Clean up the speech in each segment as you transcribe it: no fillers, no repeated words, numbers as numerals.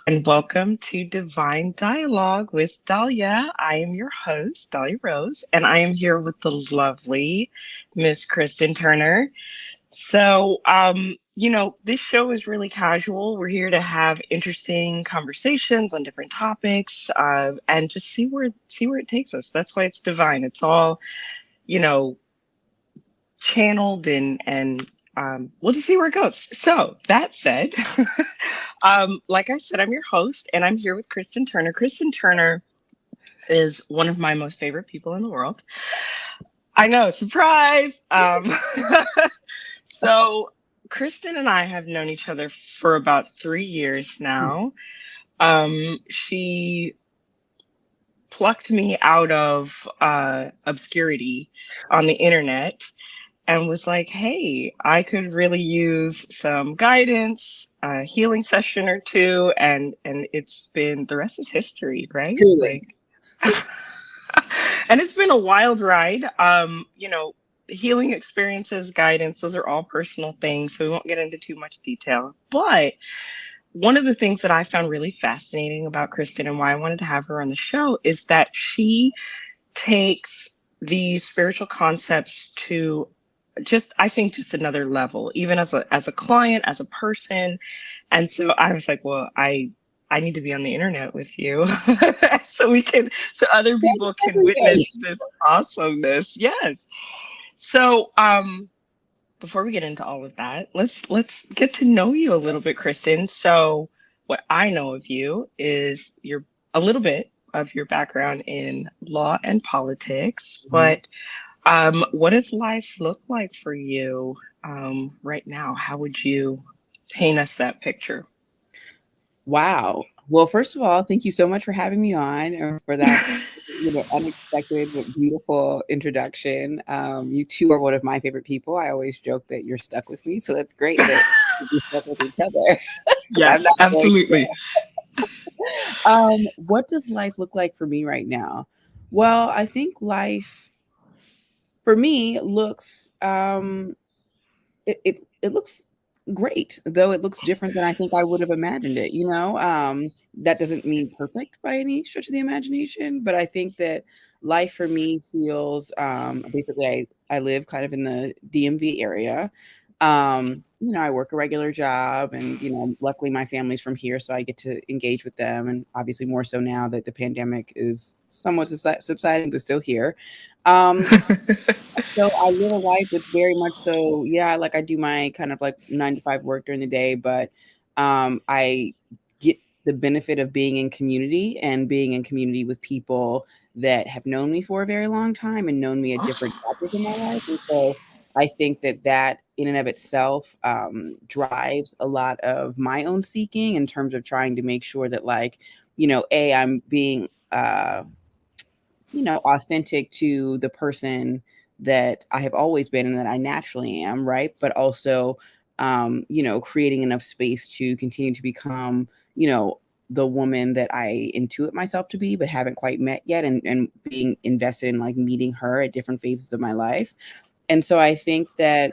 and welcome to Divine Dialogue with Dahlia. I am your host, Dahlia Rose, and I am here with the lovely Miss Kristin Turner. This show is really casual. We're here to have interesting conversations on different topics, and just see where it takes us. That's why it's divine. It's all, you know, channeled and we'll just see where it goes. So that said, like I said, I'm your host and I'm here with Kristin Turner. Kristin Turner is one of my most favorite people in the world. I know, surprise. So Kristin and I have known each other for about 3 years now. She plucked me out of obscurity on the internet and was like, hey, I could really use some guidance, a healing session or two, and it's been the rest is history, right? Truly. Like and it's been a wild ride. Healing experiences, guidance, those are all personal things, so we won't get into too much detail. But one of the things that I found really fascinating about Kristin and why I wanted to have her on the show is that she takes these spiritual concepts to just I think just another level, even as a client, as a person. And so I was like, well, I need to be on the internet with you so other people can witness this awesomeness. Yes. So before we get into all of that, let's get to know you a little bit, Kristin. So what I know of you is your a little bit of your background in law and politics, but Yes. what does life look like for you right now? How would you paint us that picture? Wow. Well, first of all, thank you so much for having me on and for that, unexpected but beautiful introduction. You two are one of my favorite people. I always joke that you're stuck with me, so that's great that we're stuck with each other because I'm Yes, not going absolutely. to. What does life look like for me right now? Well, I think life for me looks it looks great, though it looks different than I think I would have imagined it. That doesn't mean perfect by any stretch of the imagination, but I think that life for me feels basically I live kind of in the DMV area. I work a regular job and, luckily my family's from here, so I get to engage with them. And obviously more so now that the pandemic is somewhat subsiding, but still here. Um, so I live a life that's very much so, yeah, like I do my kind of like 9 to 5 work during the day, but I get the benefit of being in community and being in community with people that have known me for a very long time and known me at different chapters in my life. And so I think that in and of itself drives a lot of my own seeking in terms of trying to make sure that, like, I'm being authentic to the person that I have always been and that I naturally am, right? But also, creating enough space to continue to become, the woman that I intuit myself to be, but haven't quite met yet, and being invested in like meeting her at different phases of my life. And so I think that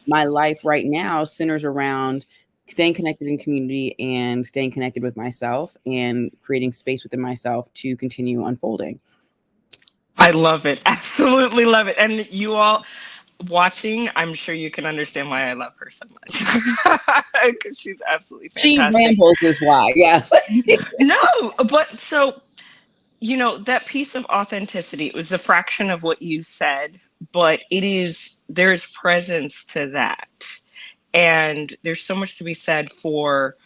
my life right now centers around staying connected in community and staying connected with myself and creating space within myself to continue unfolding. I love it. Absolutely love it. And you all watching, I'm sure you can understand why I love her so much. Because she's absolutely She fantastic. rambles is why, yeah. No, but so, that piece of authenticity, it was a fraction of what you said, but there's presence to that. And there's so much to be said for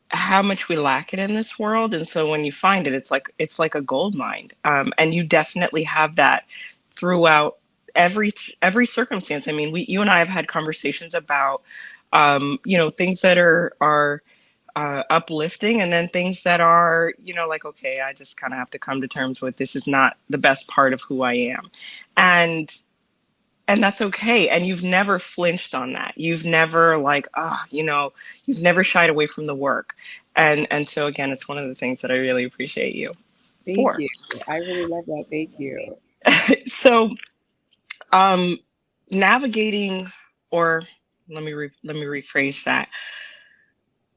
how much we lack it in this world. And so when you find it, it's like a gold mine. And you definitely have that throughout every every circumstance. I mean, you and I have had conversations about things that are uplifting, and then things that are, like, okay, I just kind of have to come to terms with this is not the best part of who I am. And that's okay. And you've never flinched on that. You've never like, you've never shied away from the work. And so again, it's one of the things that I really appreciate you Thank for. you. I really love that. Thank you. So um navigating, or let me rephrase that.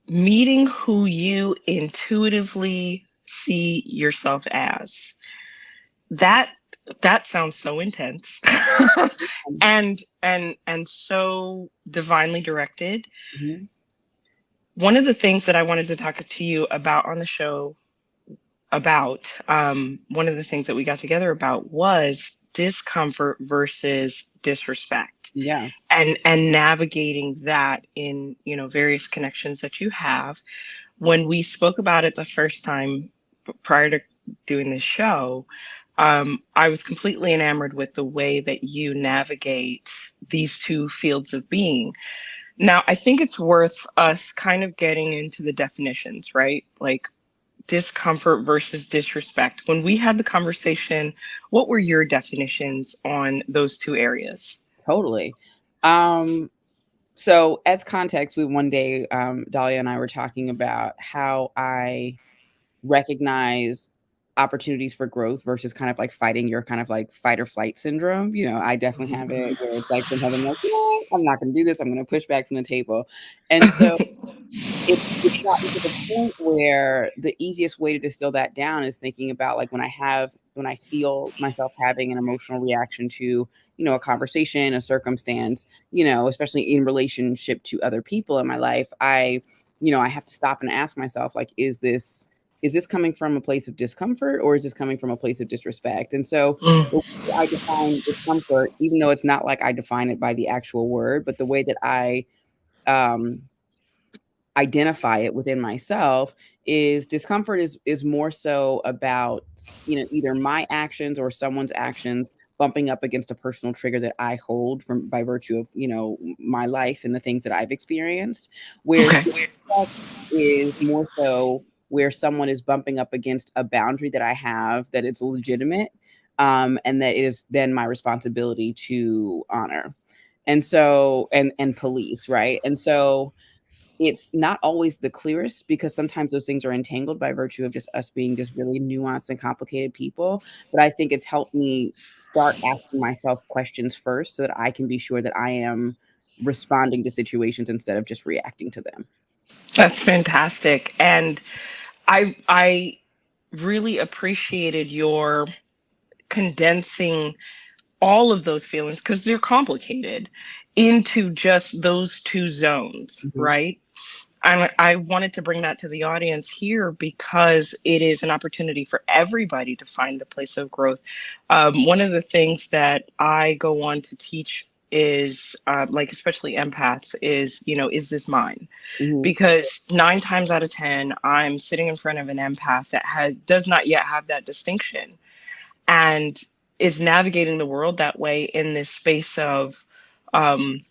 meeting who you intuitively see yourself as. That that sounds so intense. And so divinely directed. Mhm. One of the things that I wanted to talk to you about on the show about, one of the things that we got together about was discomfort versus disrespect, Yeah. and navigating that in, various connections that you have. When we spoke about it the first time prior to doing this show, I was completely enamored with the way that you navigate these two fields of being. Now, I think it's worth us kind of getting into the definitions, right? Like discomfort versus disrespect. When we had the conversation, what were your definitions on those two areas? Totally. Um, so as context, we one day, Dahlia and I were talking about how I recognize opportunities for growth versus kind of like fighting your kind of like fight or flight syndrome. I definitely have it where it's like sometimes I'm like, I'm not going to do this. I'm going to push back from the table. And so it's gotten to the point where the easiest way to distill that down is thinking about like when I feel myself having an emotional reaction to, a conversation, a circumstance, especially in relationship to other people in my life, I have to stop and ask myself, like, is this coming from a place of discomfort or is this coming from a place of disrespect? And so the way I define discomfort, even though it's not like I define it by the actual word, but the way that I um identify it within myself is discomfort is more so about either my actions or someone's actions bumping up against a personal trigger that I hold from by virtue of my life and the things that I've experienced, whereas Okay. disrespect is more so where someone is bumping up against a boundary that I have that it's legitimate, and that it is then my responsibility to honor, and so and police, right? And so it's not always the clearest because sometimes those things are entangled by virtue of just us being just really nuanced and complicated people. But I think it's helped me start asking myself questions first so that I can be sure that I am responding to situations instead of just reacting to them. That's fantastic. And I really appreciated your condensing all of those feelings because they're complicated into just those two zones, Mhm. right? I wanted to bring that to the audience here because it is an opportunity for everybody to find a place of growth. One of the things that I go on to teach is, like, especially empaths, is this mine? Mhm. Because 9 times out of 10, I'm sitting in front of an empath that does not yet have that distinction, and is navigating the world that way in this space of, um,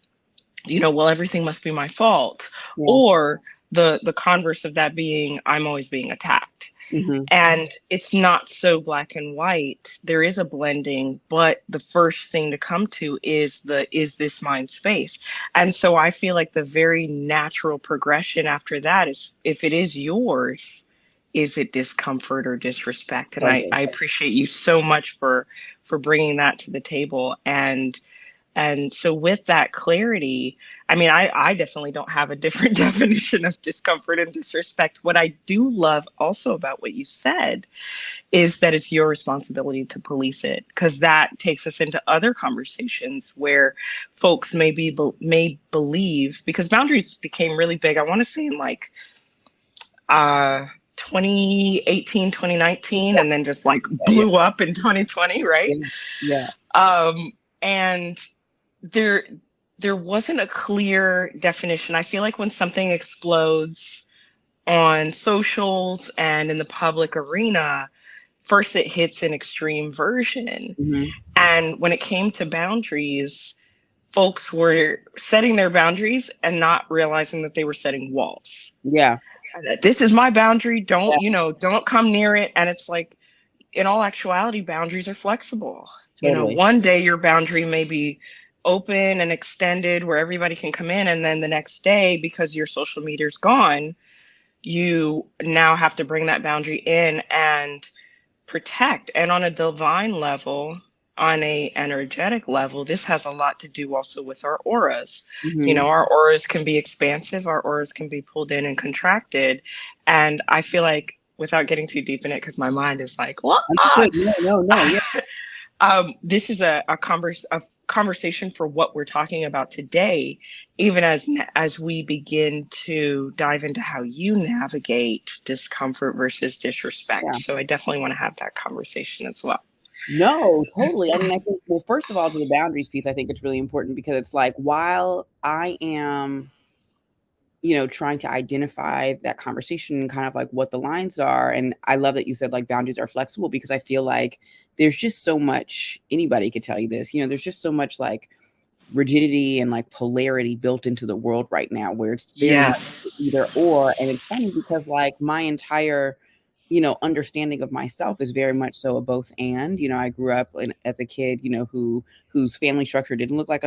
well, everything must be my fault, Yeah. or the converse of that being, I'm always being attacked. Mhm. And it's not so black and white. There is a blending, but the first thing to come to is this mind space. And so I feel like the very natural progression after that is, if it is yours, is it discomfort or disrespect? And I, Totally. I appreciate you so much for bringing that to the table. And so, with that clarity, I mean, I definitely don't have a different definition of discomfort and disrespect. What I do love also about what you said is that it's your responsibility to police it, because that takes us into other conversations where folks may believe, because boundaries became really big. I want to say in like uh 2018, 2019, and then just like Yeah. blew up in 2020, right? Yeah. Yeah. And there there wasn't a clear definition. I feel like when something explodes on socials and in the public arena, first it hits an extreme version. Mhm. And when it came to boundaries, folks were setting their boundaries and not realizing that they were setting walls. Yeah. That this is my boundary, Yeah. don't come near it. And it's like, in all actuality, boundaries are flexible. Totally. One day your boundary may be open and extended where everybody can come in, and then the next day, because your social media's gone, you now have to bring that boundary in and protect. And on a divine level, on a energetic level, this has a lot to do also with our auras. You Mhm. know, our auras can be expansive, our auras can be pulled in and contracted. And I feel like, without getting too deep in it, because my mind is like, what? Understood. No, no, no. Yeah. This is a conversation for what we're talking about today, even as we begin to dive into how you navigate discomfort versus disrespect. Yeah. So I definitely want to have that conversation as well. No, totally. I mean, I think, well, first of all, to the boundaries piece, I think it's really important because it's like, while I am, trying to identify that conversation and kind of like what the lines are. And I love that you said like boundaries are flexible because I feel like there's just so much, anybody could tell you this, there's just so much like rigidity and like polarity built into the world right now where it's very much Yes. either or. And it's funny because like my entire understanding of myself is very much so a both and. I grew up as a kid, whose family structure didn't look like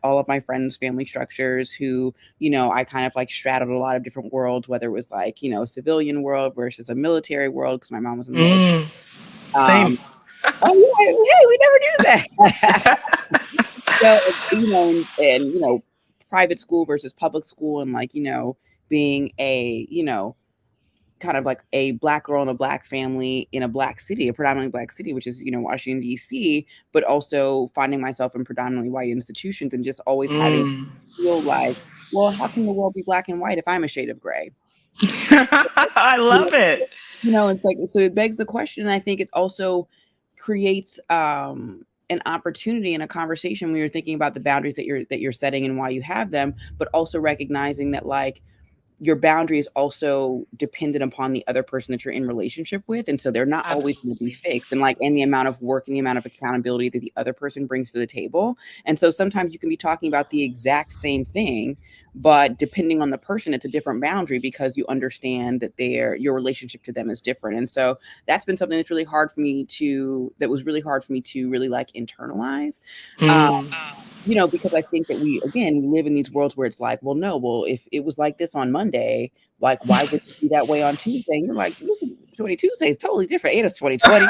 all of my friends' family structures, who, I kind of like straddled a lot of different worlds, whether it was like, a civilian world versus a military world, because my mom was in the military. Mm, same. Um, oh, yeah, hey, we never knew that. And private school versus public school, and like, being a, kind of like a black girl in a black family in a black city, a predominantly black city, which is, Washington, D.C., but also finding myself in predominantly white institutions and just always having to Mm. feel like, well, how can the world be black and white if I'm a shade of gray? I You know, love it. it's like, so it begs the question. And I think it also creates an opportunity in a conversation when you're thinking about the boundaries that you're setting and why you have them, but also recognizing that like your boundary is also dependent upon the other person that you're in relationship with. And so they're not always going to be Absolutely. fixed. And the amount of work and the amount of accountability that the other person brings to the table. And so sometimes you can be talking about the exact same thing, but depending on the person, it's a different boundary because you understand that your relationship to them is different. And so that's been something that was really hard for me to really like internalize. Um, Mm. because I think that we live in these worlds where it's like, well, no, well, if it was like this on Monday, like, why would it be that way on Tuesday? And you're like, listen, 20 Tuesday is totally different. It is 2020,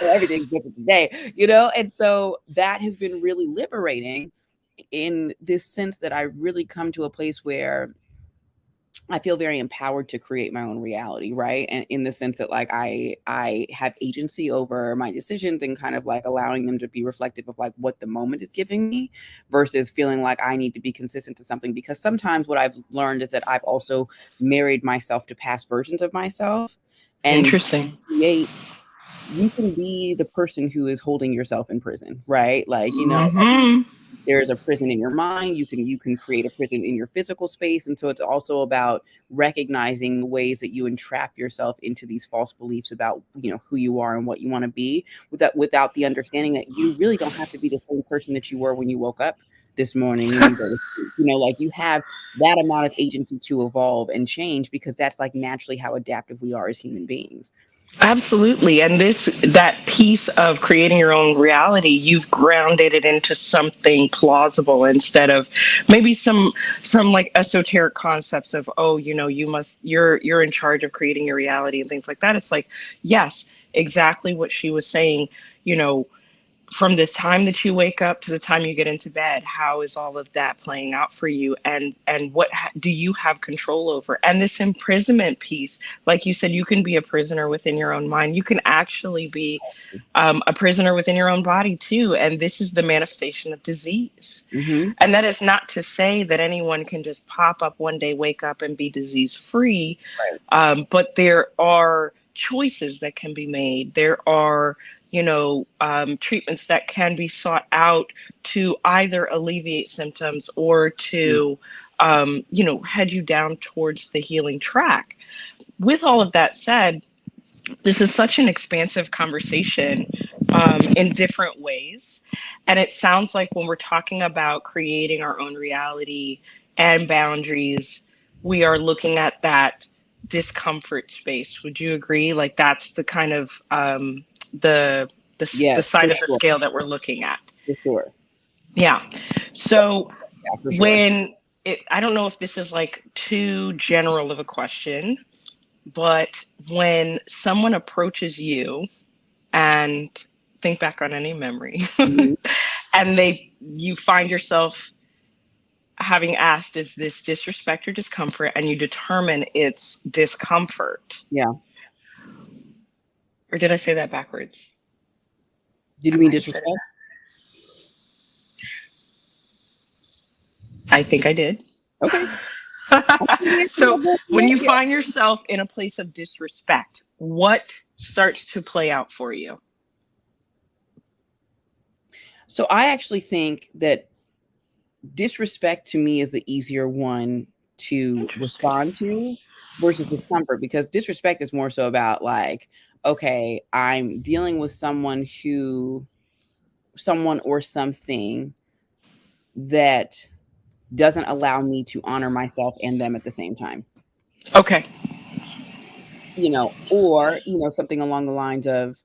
everything's different today, And so that has been really liberating in this sense that I really come to a place where I feel very empowered to create my own reality, right? And in the sense that like I have agency over my decisions and kind of like allowing them to be reflective of like what the moment is giving me versus feeling like I need to be consistent to something. Because sometimes what I've learned is that I've also married myself to past versions of myself, and Interesting. create you can be the person who is holding yourself in prison, right? Like, Hmm. there's a prison in your mind. You can create a prison in your physical space. And so it's also about recognizing the ways that you entrap yourself into these false beliefs about, who you are and what you want to be, without the understanding that you really don't have to be the same person that you were when you woke up this morning when you go to sleep. Like, you have that amount of agency to evolve and change because that's like naturally how adaptive we are as human beings. Absolutely. And that piece of creating your own reality, you've grounded it into something plausible instead of maybe some like esoteric concepts of, oh, you're in charge of creating your reality and things like that. It's like, yes, exactly what she was saying, you know, from the time that you wake up to the time you get into bed, how is all of that playing out for you, and what do you have control over? And this imprisonment piece, like you said, you can be a prisoner within your own mind, you can actually be a prisoner within your own body too, and this is the manifestation of disease. Mm-hmm. And that is not to say that anyone can just pop up one day, wake up and be disease free, Right. but there are choices that can be made. There are, treatments that can be sought out to either alleviate symptoms or to, head you down towards the healing track. With all of that said, this is such an expansive conversation in different ways. And it sounds like when we're talking about creating our own reality and boundaries, we are looking at that discomfort space. Would you agree? Like that's the kind of the Yes, side for of the sure. scale that we're looking at. For sure. Yeah. So Yeah, for sure. when I don't know if this is like too general of a question, but when someone approaches you and think back on any memory. Mhm. And you find yourself having asked, is this disrespect or discomfort? And you determine it's discomfort. Yeah. Or did I say that backwards? Did I you mean might have said it. disrespect? I think I did. Okay. I think the answer So is both when yeah, you yeah. find yourself in a place of disrespect, what starts to play out for you? So I actually think that disrespect to me is the easier one to Interesting. respond to versus discomfort, because disrespect is more so about like, okay, I'm dealing with someone or something that doesn't allow me to honor myself and them at the same time. Okay. Or, something along the lines of,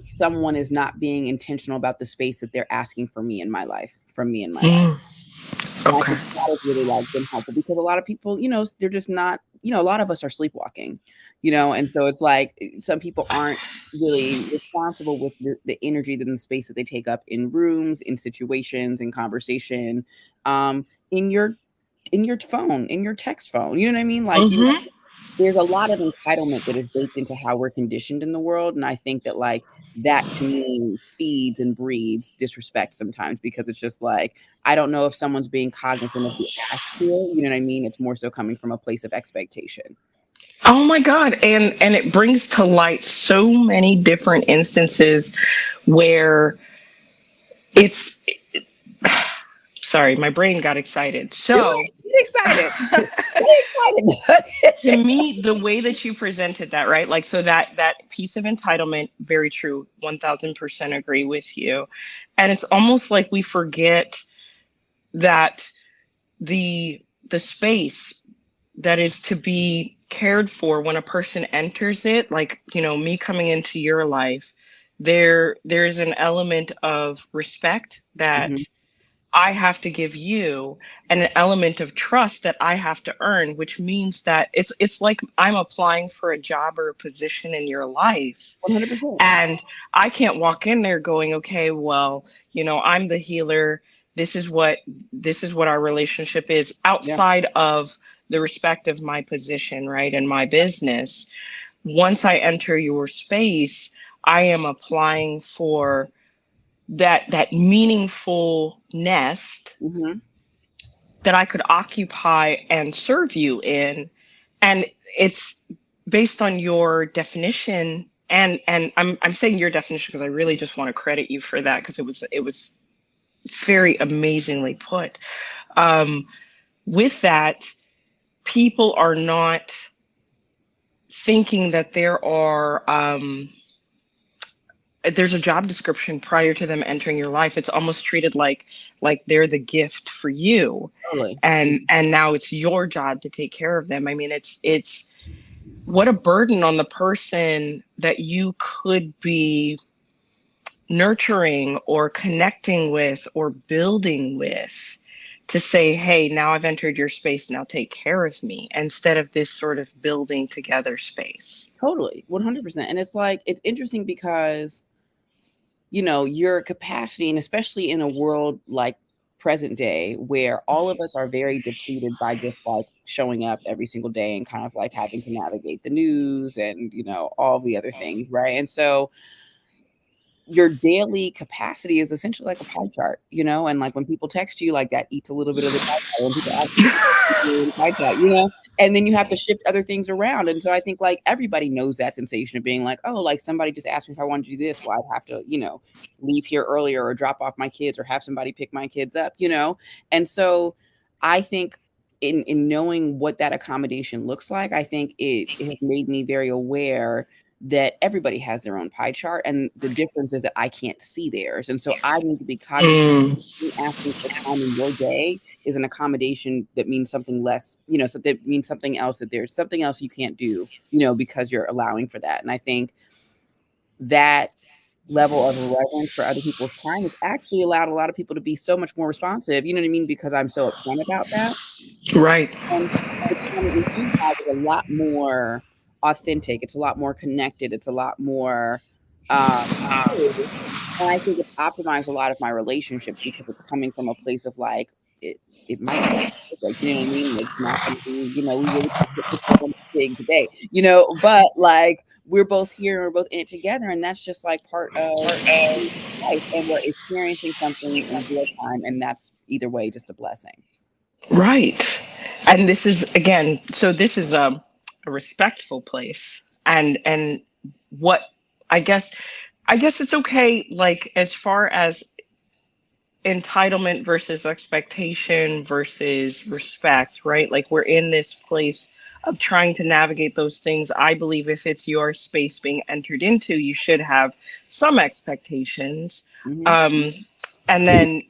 someone is not being intentional about the space that they're asking for me in my life, from me in my life. Mm, And I okay. think that has really, like, been helpful because a lot of people, they're just not, a lot of us are sleepwalking, and so it's like some people aren't really responsible with the energy and the space that they take up in rooms, in situations, in conversation, in your phone, in your text phone. You know what I mean? Like, Mm-hmm. there's a lot of entitlement that is baked into how we're conditioned in the world, and I think that, like, that to me feeds and breeds disrespect sometimes because it's just like, I don't know if someone's being cognizant of the ask here, you know what I mean? It's more so coming from a place of expectation. Oh my God. And it brings to light so many different instances where it's sorry, my brain got excited. You're So right, get excited. Get to excited. me, the way that you presented that, right? Like, so that piece of entitlement, very true, 1000% agree with you. And it's almost like we forget that the space that is to be cared for when a person enters it, like, me coming into your life, there's an element of respect that Mhm, I have to give you, and an element of trust that I have to earn, which means that it's like I'm applying for a job or a position in your life. 100%. And I can't walk in there going, okay, well, I'm the healer. This is what our relationship is Yeah, outside of the respect of my position, right? And my business. Once I enter your space, I am applying for that meaningful nest mhm, that I could occupy and serve you in. And it's based on your definition. And I'm saying your definition because I really just want to credit you for that because it was very amazingly put. Um, with that, people are not thinking that there's a job description prior to them entering your life. It's almost treated like they're the gift for you, totally. and now it's your job to take care of them. I mean, it's what a burden on the person that you could be nurturing or connecting with or building with, to say, hey, now I've entered your space, now take care of me, instead of this sort of building together space. Totally, 100%, and it's like, it's interesting because your capacity, and especially in a world like present day where all of us are very depleted by just like showing up every single day and kind of like having to navigate the news and all the other things, right? And so your daily capacity is essentially like a pie chart, and like when people text you, like that eats a little bit of the pie chart. When people ask you the pie chart, and then you have to shift other things around. And so I think like everybody knows that sensation of being like, oh, like somebody just asked me if I wanted to do this. Well, I'd have to, leave here earlier or drop off my kids or have somebody pick my kids up. And so I think in knowing what that accommodation looks like, I think it has made me very aware that everybody has their own pie chart, and the difference is that I can't see theirs, and so I need to be cognizant Mm, that me asking for time in your day is an accommodation that means something less, so that means something else, that there's something else you can't do, because you're allowing for that. And I think that level of reverence for other people's time has actually allowed a lot of people to be so much more responsive, you know what I mean? Because I'm so upfront about that. right. And the time that we do have is a lot more authentic. It's a lot more connected. It's a lot more, Two, and I think it's optimized a lot of my relationships because it's coming from a place of like it might not be perfect, you know what I mean? It's not gonna be, we really can't get pictures on the pig today, but like we're both here and we're both in it together, and that's just like part of life, and we're experiencing something in real time, and that's either way just a blessing. Right. And this is again, so this is a respectful place. And what I guess I guess it's okay, like as far as entitlement versus expectation versus respect, right? Like we're in this place of trying to navigate those things. I believe if it's your space being entered into, you should have some expectations. Hmm. Um, and then,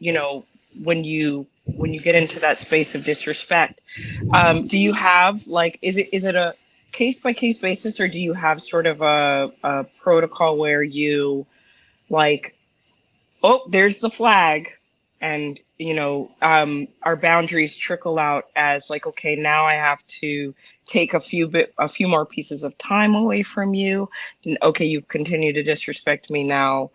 when you get into that space of disrespect, do you have like is it a case by case basis, or do you have sort of a protocol where you like, oh, there's the flag, and our boundaries trickle out as like, okay, now I have to take a few more pieces of time away from you, and okay, you continue to disrespect me, now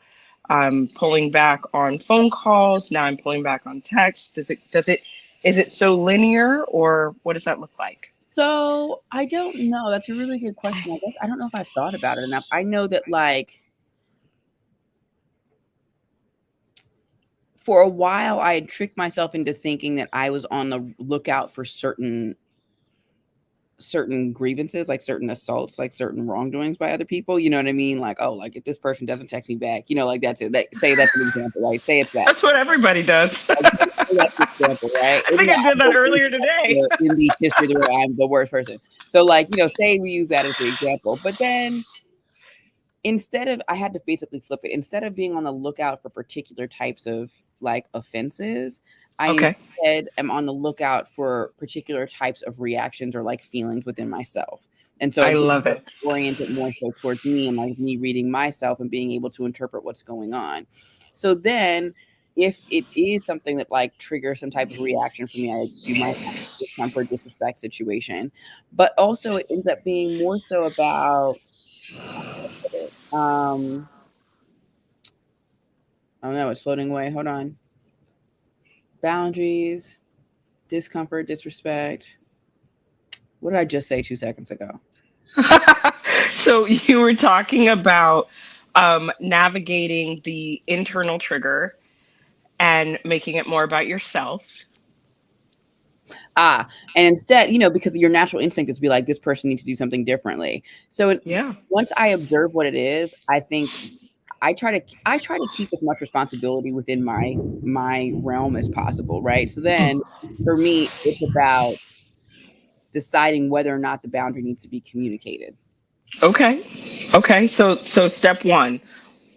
I'm pulling back on phone calls, now I'm pulling back on text. Does it is it so linear, or what does that look like? So I don't know. That's a really good question. I guess I don't know if I've thought about it enough. I know that like for a while I had tricked myself into thinking that I was on the lookout for certain grievances, like certain assaults, like certain wrongdoings by other people. You know what I mean? Like, oh, like if this person doesn't text me back, like that's it. Say that's an example, right? Say it's that. That's what everybody does. Like, say that's an example, right? I Isn't think I that did that earlier today. in the history where I'm the worst person? So, like, say we use that as the example, but then instead of, I had to basically flip it. Instead of being on the lookout for particular types of like offenses, I Okay. instead am on the lookout for particular types of reactions or like feelings within myself. And so I it love it. oriented more so towards me and like me reading myself and being able to interpret what's going on. So then if it is something that like triggers some type of reaction for me, I do my discomfort, disrespect situation. But also it ends up being more so about um oh no, it's floating away. Hold on. Boundaries, discomfort, disrespect. What did I just say 2 seconds ago? So you were talking about navigating the internal trigger and making it more about yourself. And instead, because your natural instinct is to be like, this person needs to do something differently. So Yeah. once I observe what it is, I think I try to keep as much responsibility within my realm as possible, right? So then for me, it's about deciding whether or not the boundary needs to be communicated. Okay. Okay. So step one,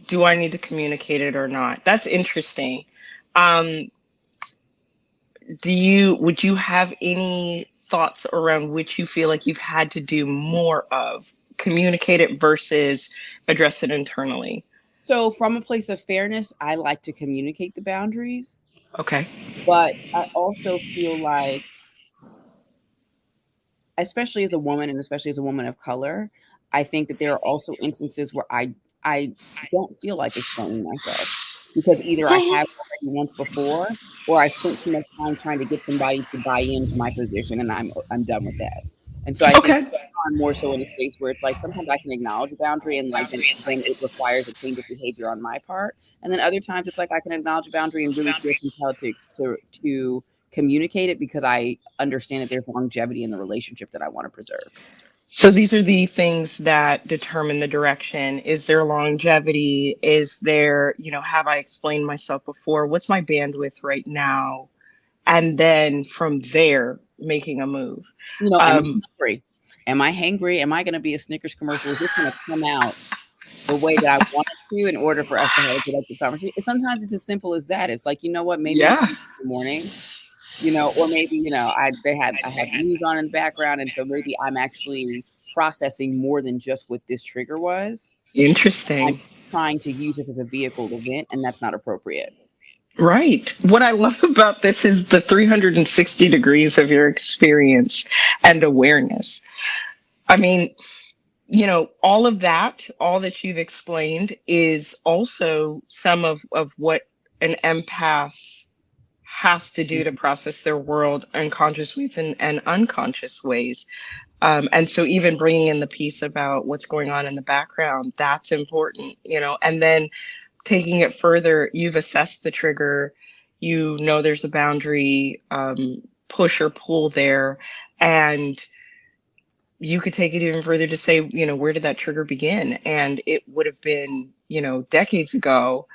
do I need to communicate it or not? That's interesting. Um, would you have any thoughts around which you feel like you've had to do more of? Communicate it versus address it internally. So from a place of fairness, I like to communicate the boundaries, Okay. but I also feel like, especially as a woman and especially as a woman of color, I think that there are also instances where I don't feel like explaining myself because either I have already once before or I spent too much time trying to get somebody to buy into my position and I'm done with that. And so I think Okay. I'm more so in a space where it's like sometimes I can acknowledge a boundary and like then it requires a change of behavior on my part. And then other times it's like I can acknowledge a boundary and really feel compelled to communicate it because I understand that there's longevity in the relationship that I want to preserve. So these are the things that determine the direction. Is there longevity? Is there, have I explained myself before? What's my bandwidth right now? And then from there, making a move. Am I Um, hungry? Am I hangry? Am I going to be a Snickers commercial? Is this going to come out the way that I want it to in order for us to have a productive conversation? Sometimes it's as simple as that. It's like, you know what? Maybe it's yeah, in the morning, or maybe, I had news on in the background. And so maybe I'm actually processing more than just what this trigger was. I'm interesting. trying to use this as a vehicle to vent, and that's not appropriate. Right. What I love about this is the 360 degrees of your experience and awareness. I mean, all of that, all that you've explained is also some of what an empath has to do to Mhm. process their world in conscious ways and unconscious ways. And so even bringing in the piece about what's going on in the background, that's important, and then taking it further, you've assessed the trigger, there's a boundary, push or pull there, and you could take it even further to say, where did that trigger begin? And it would have been, decades ago.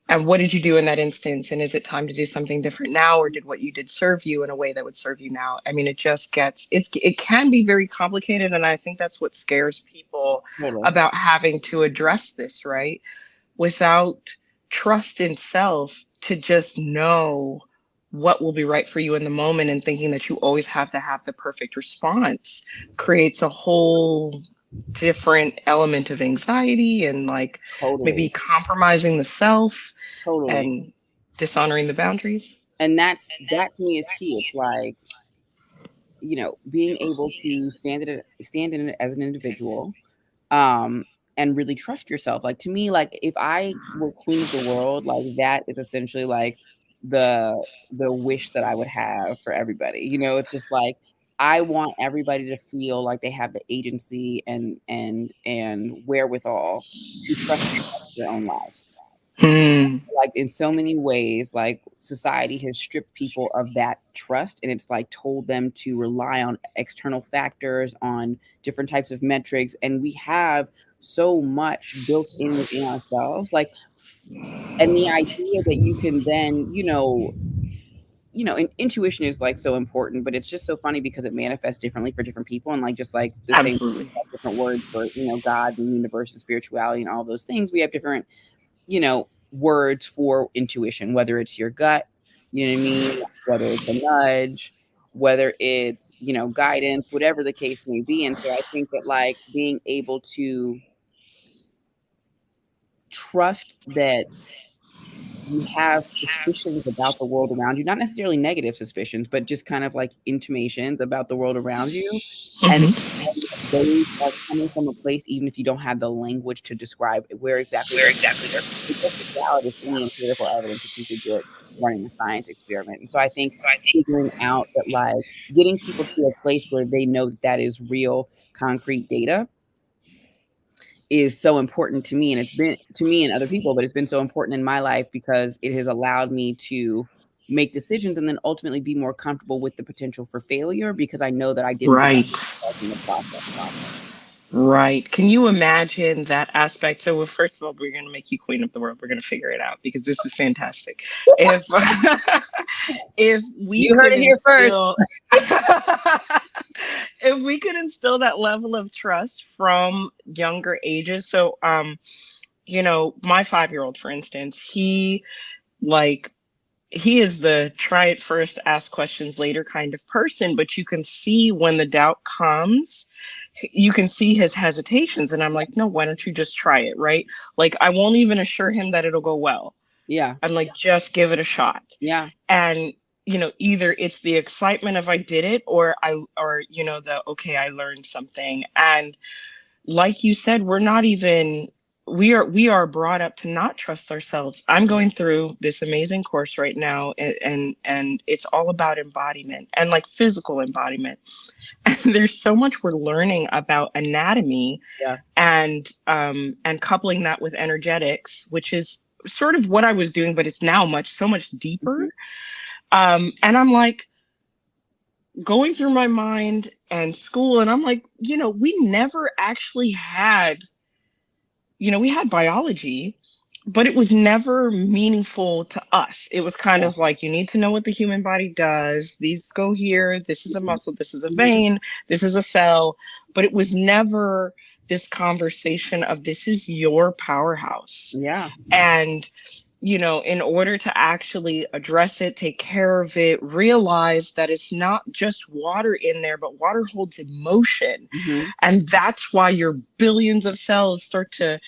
And what did you do in that instance? And is it time to do something different now? Or did what you did serve you in a way that would serve you now? I mean, it can be very complicated. And I think that's what scares people Totally. about having to address this, right? Without trust in self to just know what will be right for you in the moment, and thinking that you always have to have the perfect response creates a whole different element of anxiety, and like maybe Totally. compromising the self Totally. and dishonoring the boundaries. And that to me is key. It's like, being able to stand in it as an individual, um, and really trust yourself. Like, to me, like, if I were queen of the world, like, that is essentially like the wish that I would have for everybody. It's just like, I want everybody to feel like they have the agency and wherewithal to trust their own lives. Hmm. Like, in so many ways, like, society has stripped people of that trust, and it's like told them to rely on external factors, on different types of metrics, and we have so much built in within ourselves, like, and the idea that you can then, intuition is like so important, but it's just so funny because it manifests differently for different people, and like, just like the same Absolutely. different words for, God, the universe, and spirituality, and all those things. We have different, words for intuition, whether it's your gut, you know what I mean? Whether it's a nudge, whether it's, guidance, whatever the case may be. And so I think that, like, being able to trust that you have suspicions about the world around you, not necessarily negative suspicions, but just kind of like intimations about the world around you. And Hmm. those are coming from a place, even if you don't have the language to describe where exactly they're, it's just as valid as any empirical evidence that you could get running a science experiment. And so I think figuring out that, like, getting people to a place where they know that that is real, concrete data is so important to me, and it's been to me and other people, but it's been so important in my life because it has allowed me to make decisions and then ultimately be more comfortable with the potential for failure because I know that I didn't do Right. in the process. Right. Can you imagine that aspect? So, well, first of all, we're going to make you queen of the world. We're going to figure it out because this is fantastic. If if we You heard could it here first. instill if we could instill that level of trust from younger ages. So, my 5-year-old, for instance, like he is the try it first, ask questions later kind of person, but you can see when the doubt comes, you can see his hesitations. And I'm like, no, why don't you just try it? Right. Like, I won't even assure him that it'll go well. Yeah. I'm like, just give it a shot. Yeah. And, either it's the excitement of I did it, or, okay, I learned something. And like you said, we are brought up to not trust ourselves. I'm going through this amazing course right now, and it's all about embodiment and like physical embodiment. And there's so much we're learning about anatomy, Yeah. and coupling that with energetics, which is sort of what I was doing, but it's now so much deeper. Mhm. And I'm like going through my mind and school, and I'm like, we never actually had, we had biology, but it was never meaningful to us. It was kind Yeah. of like, you need to know what the human body does. These go here. This is a Mhm. muscle. This is a Mhm. vein. This is a cell. But it was never this conversation of this is your powerhouse. Yeah. And, in order to actually address it, take care of it, realize that it's not just water in there, but water holds emotion. Mhm. And that's why your billions of cells start to,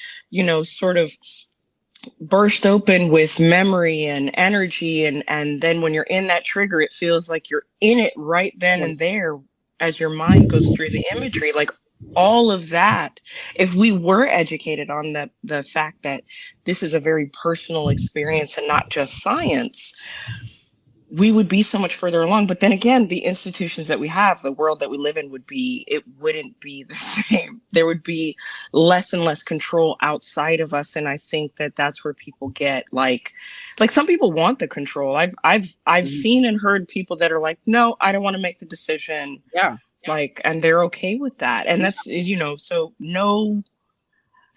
sort of burst open with memory and energy. And then when you're in that trigger, it feels like you're in it right then Yeah. and there as your mind goes through the imagery. Like, all of that, if we were educated on the fact that this is a very personal experience and not just science, we would be so much further along. But then again, the institutions that we have, the world that we live in it wouldn't be the same. There would be less and less control outside of us. And I think that that's where people get like some people want the control. I've Mhm. seen and heard people that are like, no, I don't want to make the decision. Yeah. Like, and they're okay with that. And that's, so no,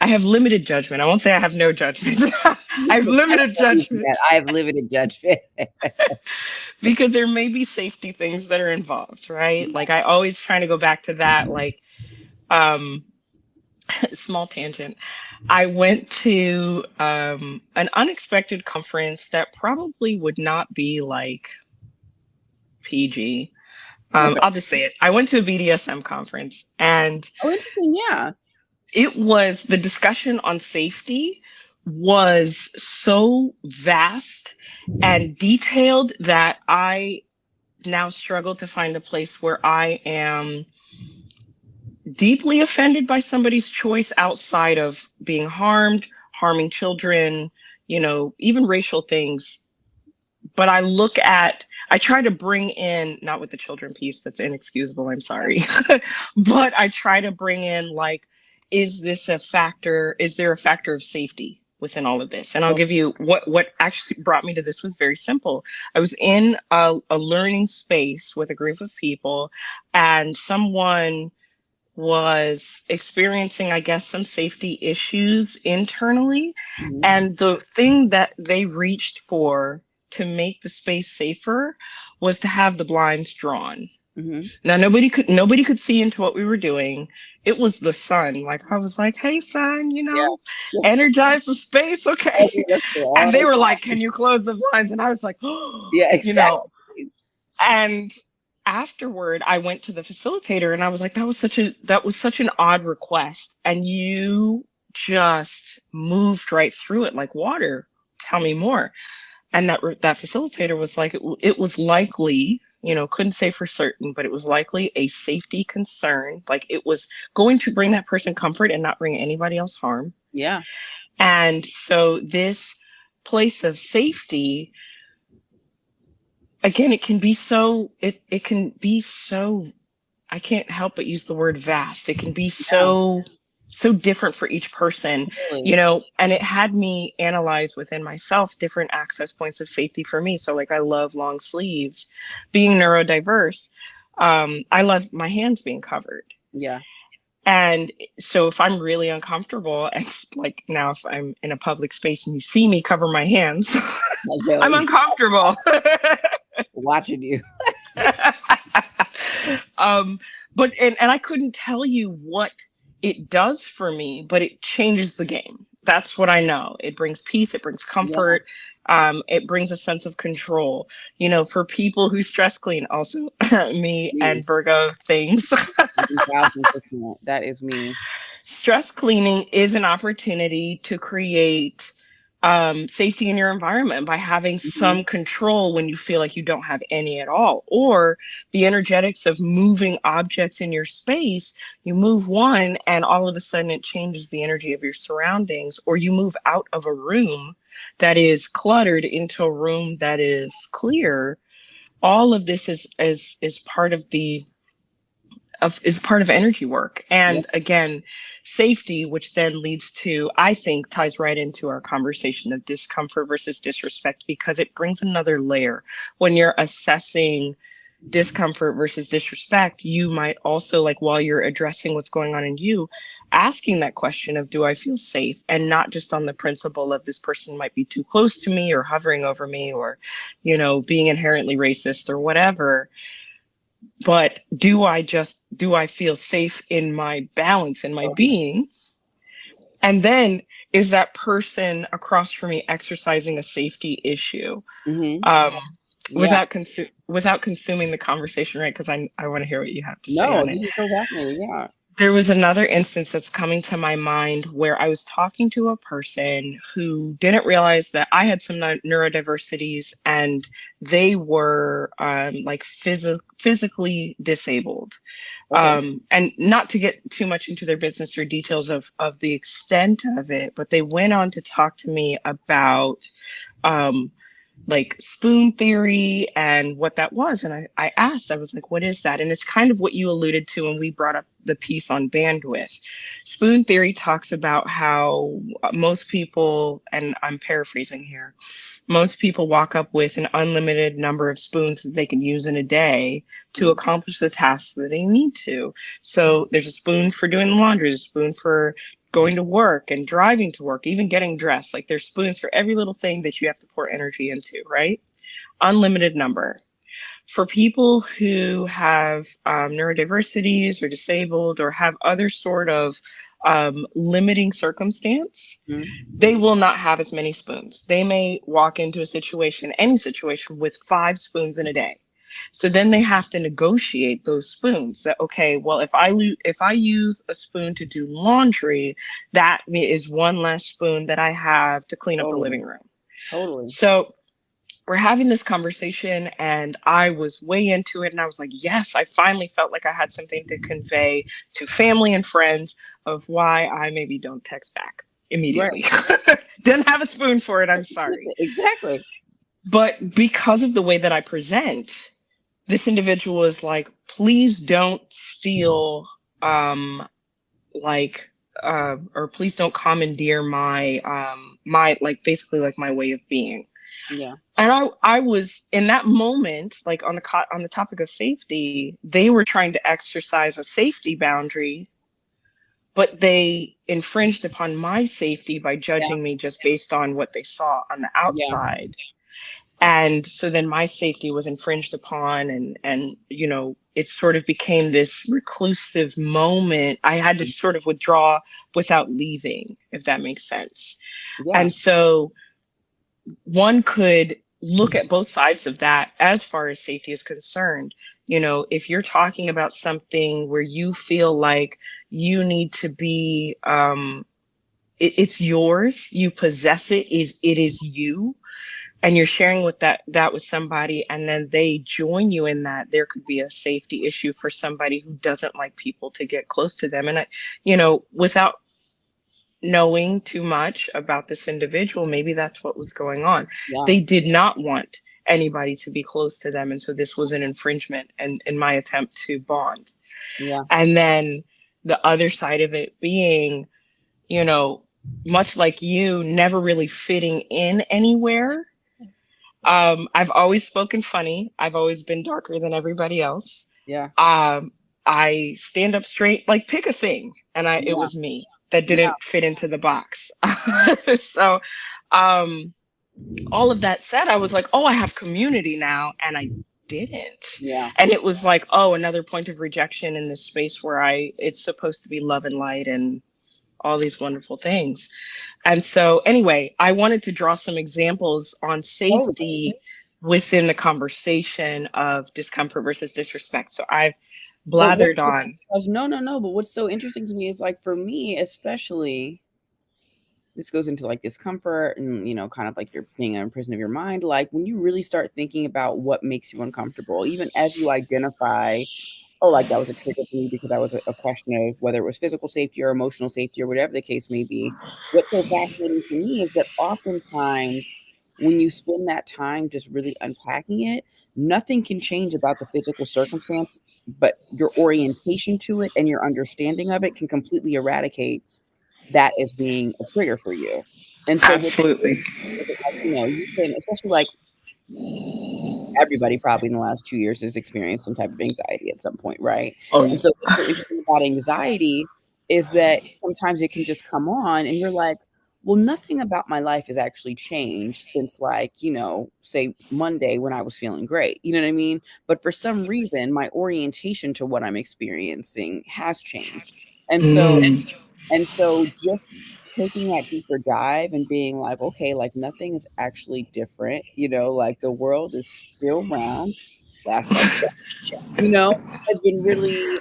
I have limited judgment. I won't say I have no judgment. I have I limited love using judgment that. I have limited judgment. because there may be safety things that are involved, right? Like I always trying to go back to that, like, um, small tangent. I went to an unexpected conference that probably would not be like PG. Okay. I'll just say it. I went to a BDSM conference, and Oh, interesting. Yeah. it was the discussion on safety was so vast and detailed that I now struggle to find a place where I am deeply offended by somebody's choice outside of being harmed, harming children, even racial things. But I try to bring in, not with the children piece, that's inexcusable, I'm sorry. But I try to bring in, like, is there a factor of safety within all of this? And I'll Well, give you what actually brought me to this was very simple. I was in a learning space with a group of people, and someone was experiencing, I guess, some safety issues internally. mhm, And the thing that they reached for to make the space safer was to have the blinds drawn. mhm. Now nobody could see into what we were doing. It was the sun. Like I was like, "Hey sun, Yeah. Yeah. energize the space, okay?" Okay, that's cool. And Oh, they that's were like, "Can you close the blinds?" And I was like, "Oh, yeah, you exactly. know, and afterward, I went to the facilitator and I was like, that was such an odd request. And you just moved right through it like water. Tell me more." And that facilitator was like, it was likely, couldn't say for certain, but it was likely a safety concern. Like it was going to bring that person comfort and not bring anybody else harm. Yeah. And so this place of safety, again, it can be so, I can't help but use the word vast. It can be Yeah. so different for each person, Really. and it had me analyze within myself different access points of safety for me. So like I love long sleeves. Being neurodiverse, I love my hands being covered. Yeah. And so if I'm really uncomfortable, and like now if I'm in a public space and you see me cover my hands, I feel I'm like uncomfortable. watching you. um, but I couldn't tell you what it does for me, but it changes the game. That's what I know. It brings peace, it brings Yeah. comfort, it brings a sense of control. For people who stress clean, also me Me. and Virgo things. 1000%. That is me. Stress cleaning is an opportunity to create safety in your environment by having Mhm. some control when you feel like you don't have any at all, or the energetics of moving objects in your space. You move one, and all of a sudden it changes the energy of your surroundings, or you move out of a room that is cluttered into a room that is clear. All of this is part of the of is part of energy work. Yeah. And again, safety, which then leads to, I think, ties right into our conversation of discomfort versus disrespect, because it brings another layer. When you're assessing discomfort versus disrespect, you might also, like, while you're addressing what's going on in you, asking that question of, do I feel safe? And not just on the principle of this person might be too close to me or hovering over me, or being inherently racist or whatever. But do I feel safe in my balance, in my being? And then, is that person across from me exercising a safety issue, Mhm. um, Yeah. without consuming the conversation, right? Because I want to hear what you have to say No, on it. this is so fascinating. Yeah. There was another instance that's coming to my mind where I was talking to a person who didn't realize that I had some neurodiversities, and they were like physically disabled. Okay. And not to get too much into their business or details of the extent of it, but they went on to talk to me about um, like spoon theory and what that was. And I asked, I was like, what is that? And it's kind of what you alluded to when we brought up the piece on bandwidth. Spoon theory talks about how most people, and I'm paraphrasing here, most people walk up with an unlimited number of spoons that they can use in a day to Mm. accomplish the tasks that they need to. So there's a spoon for doing the laundry, there's a spoon for going to work and driving to work, even getting dressed. Like there's spoons for every little thing that you have to pour energy into, right? Unlimited number. For people who have neurodiversities or disabled or have other sort of limiting circumstance, Mm. they will not have as many spoons. They may walk into a situation, any situation, with 5 spoons in a day. So then they have to negotiate those spoons. That okay, well, if I use a spoon to do laundry, that is one less spoon that I have to clean up the Totally. living room. Totally. So we're having this conversation, and I was way into it, and I was like, yes, I finally felt like I had something to convey to family and friends of why I maybe don't text back Right. immediately. Didn't have a spoon for it, I'm sorry. Exactly. But because of the way that I present, this individual is like, please don't feel like or please don't commandeer my like basically like my way of being. Yeah. And I was in that moment, like on the topic of safety, they were trying to exercise a safety boundary, but they infringed upon my safety by Yeah. judging me just based on what they saw on the Yeah. outside. And so then my safety was infringed upon, and it sort of became this reclusive moment. I had to sort of withdraw without leaving, if that makes sense. Yeah. And so one could look at both sides of that as far as safety is concerned. If you're talking about something where you feel like you need to be it's yours, you possess it is you, and you're sharing with that with somebody, and then they join you in that, there could be a safety issue for somebody who doesn't like people to get close to them. And without knowing too much about this individual, maybe that's what was going on. Yeah. They did not want anybody to be close to them, and so this was an infringement and in my attempt to bond. Yeah. And then the other side of it being, you know much like you, never really fitting in anywhere. I've always spoken funny. I've always been darker than everybody else. Yeah. um, I stand up straight, like pick a thing, and it Yeah. was me that Yeah. didn't fit into the box. So, um, all of that said, I was like, oh, I have community now, and I didn't. Yeah. And it was like, oh, another point of rejection in this space where it's supposed to be love and light and all these wonderful things. And so, anyway, I wanted to draw some examples on Totally. safety within the conversation of discomfort versus disrespect. So I've But blathered on. no, no, no. But what's so interesting to me is like for me, especially, this goes into like discomfort and, kind of like you're being in a prison of your mind. Like when you really start thinking about what makes you uncomfortable, even as you identify, oh, like that was a trigger for me because I was a question of whether it was physical safety or emotional safety or whatever the case may be. What's so fascinating to me is that oftentimes when you spend that time just really unpacking it, nothing can change about the physical circumstance, but your orientation to it and your understanding of it can completely eradicate that as being a trigger for you. And so what's Absolutely. like, you can, especially like everybody probably in the last 2 years has experienced some type of anxiety at some point, right? Oh, And so what's so interesting about anxiety is that sometimes it can just come on and you're like, well, nothing about my life has actually changed since like, say Monday when I was feeling great. You know what I mean? But for some reason, my orientation to what I'm experiencing has changed. And so mm, just taking that deeper dive and being like, okay, like nothing is actually different, like the world is still round. Last I checked, has been really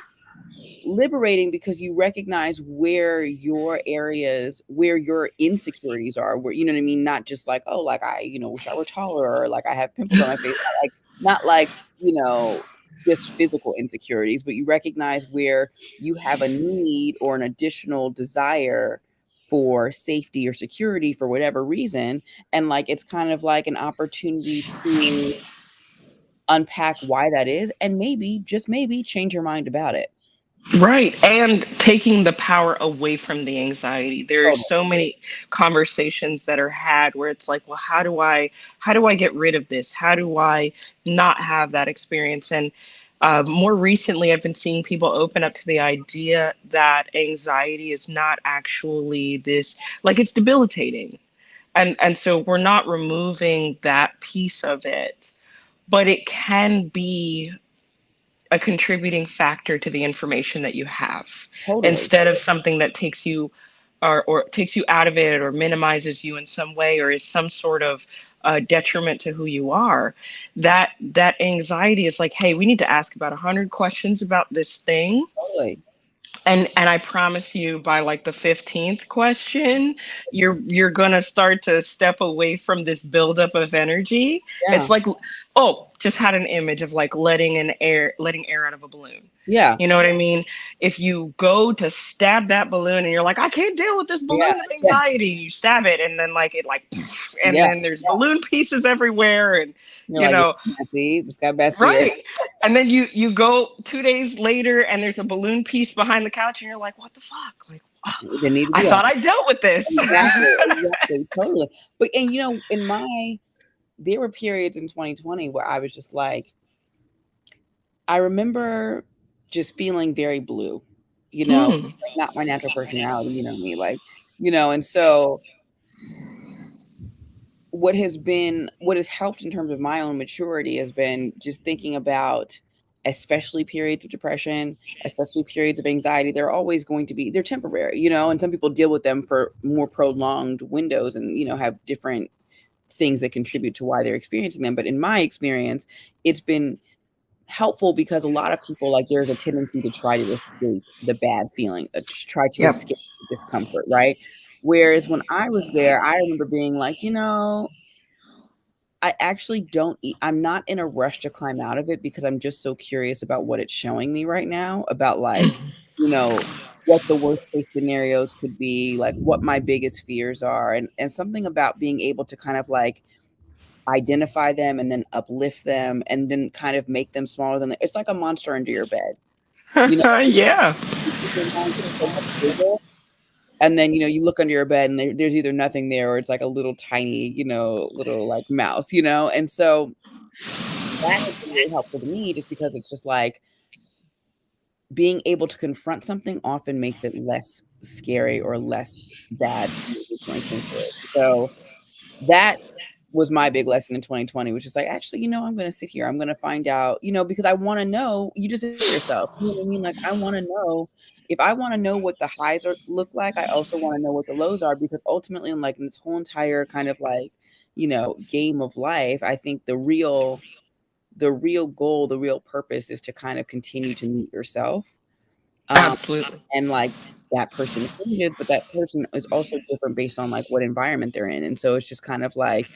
liberating because you recognize where your areas, where your insecurities are, where, you know what I mean? Not just like, oh, like I, wish I were taller, or like I have pimples on my face. Not like, just physical insecurities, but you recognize where you have a need or an additional desire for safety or security for whatever reason. And like, it's kind of like an opportunity to unpack why that is, and maybe, just maybe, change your mind about it. Right. And taking the power away from the anxiety. There are Totally. so many conversations that are had where it's like, well, how do I get rid of this? How do I not have that experience? And more recently, I've been seeing people open up to the idea that anxiety is not actually this, like it's debilitating. And so we're not removing that piece of it, but it can be a contributing factor to the information that you have, Totally. instead of something that takes you, or takes you out of it, or minimizes you in some way, or is some sort of detriment to who you are. That anxiety is like, hey, we need to ask about 100 questions about this thing, Totally. and I promise you, by like the 15th question, you're gonna start to step away from this buildup of energy. Yeah. It's like, oh, just had an image of like letting air out of a balloon. Yeah. You know what I mean? If you go to stab that balloon and you're like, I can't deal with this Yeah. balloon of anxiety, you stab it, and then like it like, and Yeah. then there's balloon pieces everywhere, and You're you like, know, see, this got messier. right. And then you go 2 days later and there's a balloon piece behind the couch and you're like, what the fuck? Like, It didn't need to I be there. thought I dealt with this. Exactly. Exactly. Totally. But, and there were periods in 2020 where I was just like, I remember just feeling very blue, Hmm. like not my natural personality, you know me, like, and so what has helped in terms of my own maturity has been just thinking about, especially periods of depression, especially periods of anxiety. They're always going to be, they're temporary, and some people deal with them for more prolonged windows, and have different things that contribute to why they're experiencing them. But in my experience, it's been helpful because a lot of people, like, there's a tendency to try to escape the bad feeling, try to Yep. escape the discomfort, right? Whereas when I was there, I remember being like, I actually don't I'm not in a rush to climb out of it, because I'm just so curious about what it's showing me right now, about like, you know, what the worst case scenarios could be, like what my biggest fears are, and something about being able to kind of like identify them and then uplift them and then kind of make them smaller than it's like a monster under your bed. You know, Yeah. your mind gets so much bigger, and then you look under your bed and there's either nothing there, or it's like a little tiny, little like mouse, and so that has been really helpful to me, just because it's just like being able to confront something often makes it less scary or less bad than you originally think it is. So that was my big lesson in 2020, which is like, actually, I'm going to sit here. I'm going to find out, because I want to know. You just said it yourself. You know what I mean? Like, I want to know. If I want to know what the highs look like, I also want to know what the lows are, because ultimately, in this whole entire kind of like, game of life, I think the real goal, the real purpose is to kind of continue to meet yourself. Um, Absolutely. and like that person changes, but that person is also different based on like what environment they're in. And so it's just kind of like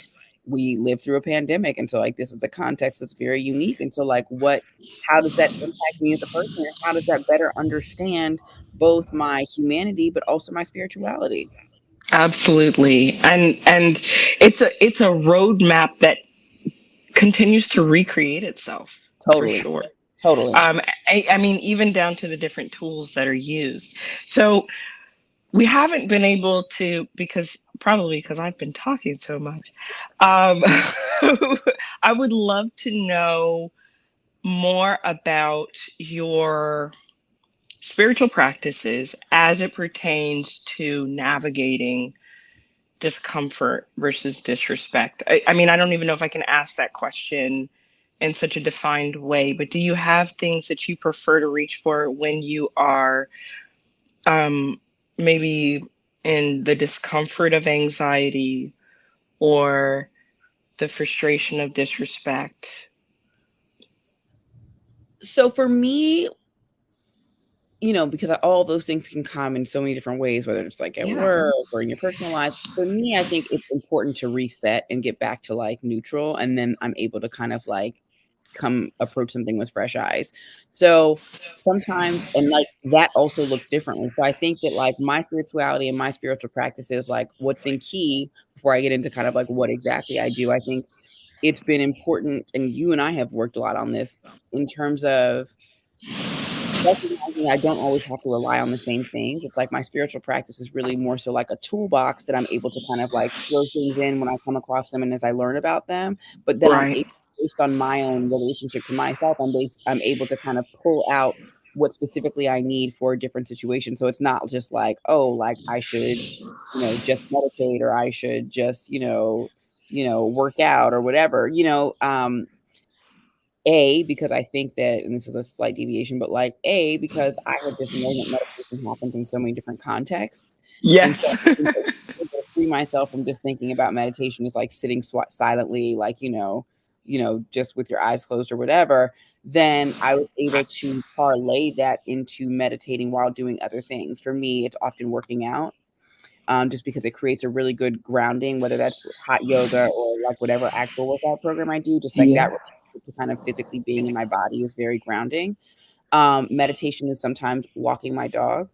we lived through a pandemic. And so like this is a context that's very unique. And so like how does that impact me as a person? And how does that better understand both my humanity but also my spirituality? Absolutely. And it's a roadmap that continues to recreate itself, for Totally. sure. Totally. I mean, even down to the different tools that are used. So we haven't been able to, because probably because I've been talking so much. Um, I would love to know more about your spiritual practices as it pertains to navigating discomfort versus disrespect. I mean, I don't even know if I can ask that question in such a defined way, but do you have things that you prefer to reach for when you are um, maybe in the discomfort of anxiety or the frustration of disrespect? So for me, because all those things can come in so many different ways, whether it's like at Yeah. work or in your personal life. For me, I think it's important to reset and get back to like neutral. And then I'm able to kind of like come approach something with fresh eyes. So sometimes, and like that also looks differently. So I think that like my spirituality and my spiritual practices, like what's been key before I get into kind of like what exactly I do, I think it's been important. And you and I have worked a lot on this in terms of recognizing I don't always have to rely on the same things. It's like my spiritual practice is really more so like a toolbox that I'm able to kind of like throw things in when I come across them and as I learn about them. But then I'm Right. able, based on my own relationship to myself, I'm able to kind of pull out what specifically I need for a different situation. So it's not just like, oh, like I should, just meditate or I should just, work out or whatever, because I think that, and this is a slight deviation, but like because I have just known that meditation happens in so many different contexts, and so Yes. I think that to free myself from just thinking about meditation is like sitting silently, like just with your eyes closed or whatever. Then I was able to parlay that into meditating while doing other things. For me, it's often working out, just because it creates a really good grounding, whether that's hot yoga or like whatever actual workout program I do, just like that Yeah. relationship to kind of physically being in my body is very grounding. Meditation is sometimes walking my dog.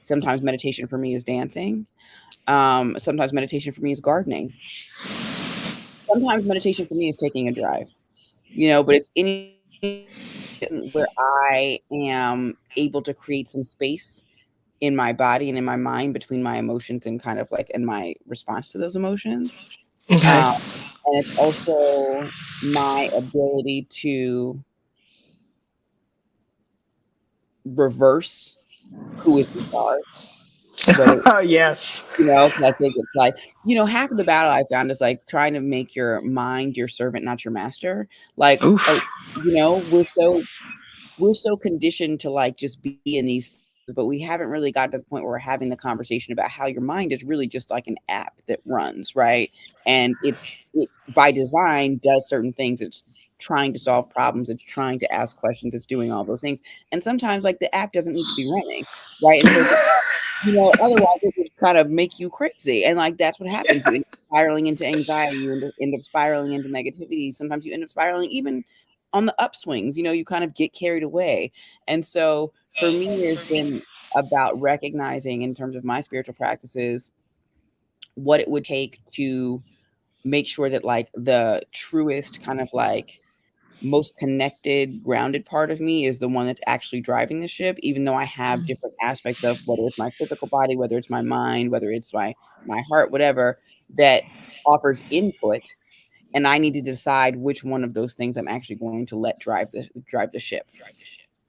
Sometimes meditation for me is dancing. Sometimes meditation for me is gardening. Sometimes meditation for me is taking a drive, but it's anything where I am able to create some space in my body and in my mind between my emotions and kind of like in my response to those emotions. Okay. Um, and it's also my ability to reverse who is in charge, whether, Yes. 'cause I think it's like, half of the battle I found is like trying to make your mind your servant, not your master. Like, Oof. we're so conditioned to like just be in these things, but we haven't really got to the point where we're having the conversation about how your mind is really just like an app that runs, right? And it by design does certain things. It's trying to solve problems, it's trying to ask questions, it's doing all those things. And sometimes like the app doesn't need to be running, right? And so otherwise it would kind of make you crazy. And like that's what happens. You end up spiraling into anxiety, you end up spiraling into negativity. Sometimes you end up spiraling even on the upswings, you kind of get carried away. And so for me, it's been about recognizing in terms of my spiritual practices what it would take to make sure that like the truest kind of like most connected, grounded part of me is the one that's actually driving the ship, even though I have different aspects of whether it's my physical body, whether it's my mind, whether it's my heart, whatever, that offers input. And I need to decide which one of those things I'm actually going to let drive the ship.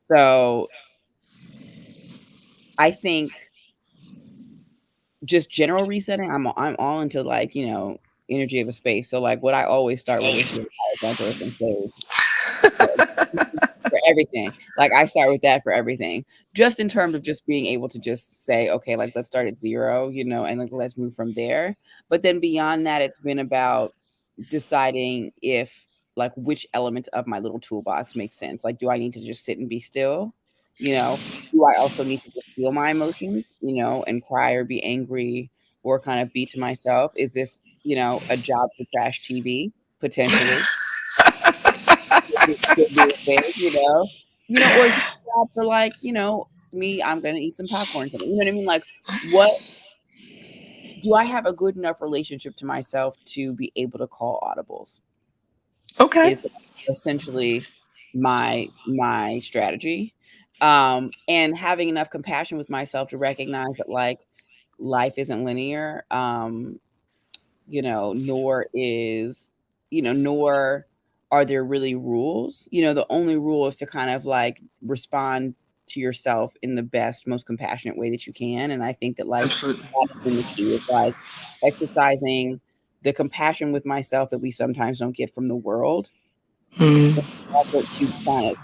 So I think just general resetting, I'm all into like, energy of a space. So like what I always start with is the highest on earth and sage. For everything. Like, I start with that for everything. Just in terms of just being able to just say, "Okay, like, let's start at 0, and, like, let's move from there." But then beyond that, it's been about deciding if, like, which element of my little toolbox makes sense. Like, do I need to just sit and be still? You know? Do I also need to just feel my emotions, and cry or be angry or kind of be to myself? Is this, a job for trash TV? Potentially. Could be a thing, or is it a job for like, me, I'm gonna eat some popcorn today. You know what I mean? Like, what do I have a good enough relationship to myself to be able to call audibles? Okay. Is essentially my strategy. And having enough compassion with myself to recognize that like life isn't linear. Nor nor are there really rules. The only rule is to kind of like respond to yourself in the best, most compassionate way that you can. And I think that like Absolutely. that has been the key is like exercising the compassion with myself that we sometimes don't get from the world Mm. effort to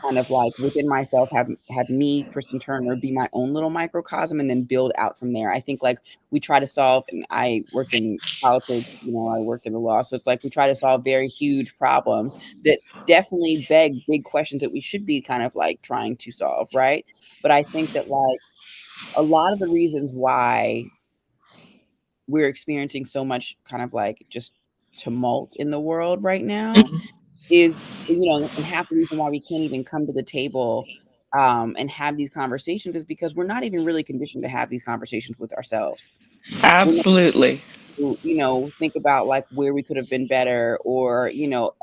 kind of like within myself have me, Kristin Turner, be my own little microcosm and then build out from there. I think like we try to solve, and I worked in politics, I worked in the law. So it's like we try to solve very huge problems that definitely beg big questions that we should be kind of like trying to solve, right? But I think that like a lot of the reasons why we're experiencing so much kind of like just tumult in the world right now Mhm. is, and half the reason why we can't even come to the table and have these conversations is because we're not even really conditioned to have these conversations with ourselves. We're Absolutely. think about like where we could have been better, or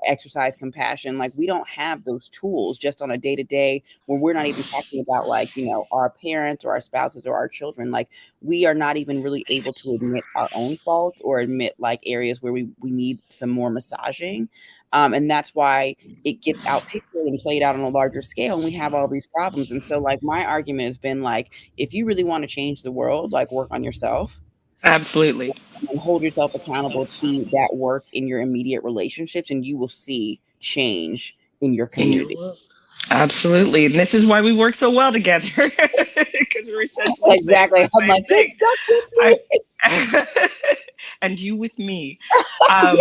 exercise compassion. Like we don't have those tools just on a day to day when we're not even talking about like our parents or our spouses or our children. Like we are not even really able to admit our own faults or admit like areas where we need some more massaging. And that's why it gets out pictured and played out on a larger scale, and we have all these problems. And so like my argument has been like, if you really want to change the world, like work on yourself Absolutely. and hold yourself accountable to that work in your immediate relationships, and you will see change in your In your community. world. Absolutely. And this is why we work so well together, because we're essentially saying Exactly. the I'm same like, you're thing. stuck with I me. and you with me. Yeah, Um,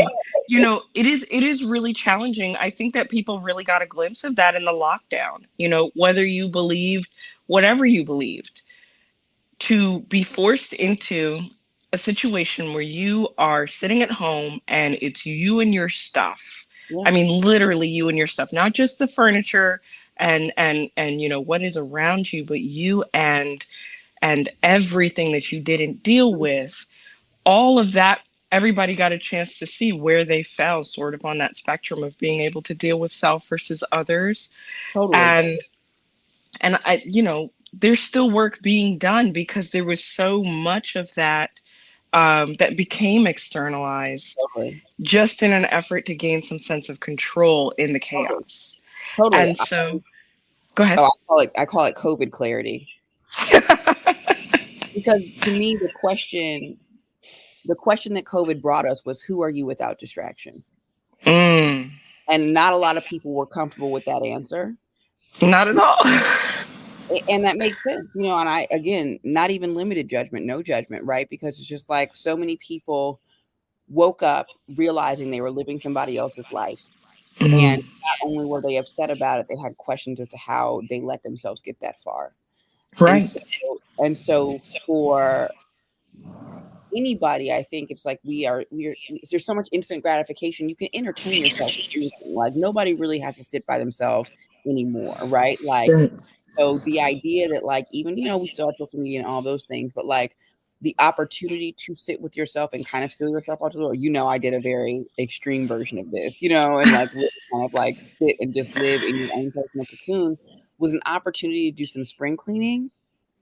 it is really challenging. I think that people really got a glimpse of that in the lockdown. Whether you believed whatever you believed, to be forced into a situation where you are sitting at home and it's you and your stuff. yeah, I mean, literally you and your stuff, not just the furniture and what is around you, but you and everything that you didn't deal with. All of that, everybody got a chance to see where they fell sort of on that spectrum of being able to deal with self versus others. totally, And there's still work being done because there was so much of that that became externalized totally, just in an effort to gain some sense of control in the totally, chaos. totally. And so, go ahead. Oh, I call it COVID clarity, because to me the question that COVID brought us was, who are you without distraction? Mm, And not a lot of people were comfortable with that answer. not at all. And that makes sense, and I, again, not even limited judgment, no judgment, right? Because it's just like so many people woke up realizing they were living somebody else's life. And Mm, not only were they upset about it, they had questions as to how they let themselves get that far. And right. so and so for anybody, I think it's like there's so much instant gratification. You can entertain yourself with anything. Like nobody really has to sit by themselves anymore, right? Like, Right. so the idea that like, even, we still have social media and all those things, but like the opportunity to sit with yourself and kind of seal yourself out to the world. I did a very extreme version of this, and like really kind of like sit and just live in your own personal cocoon, was an opportunity to do some spring cleaning.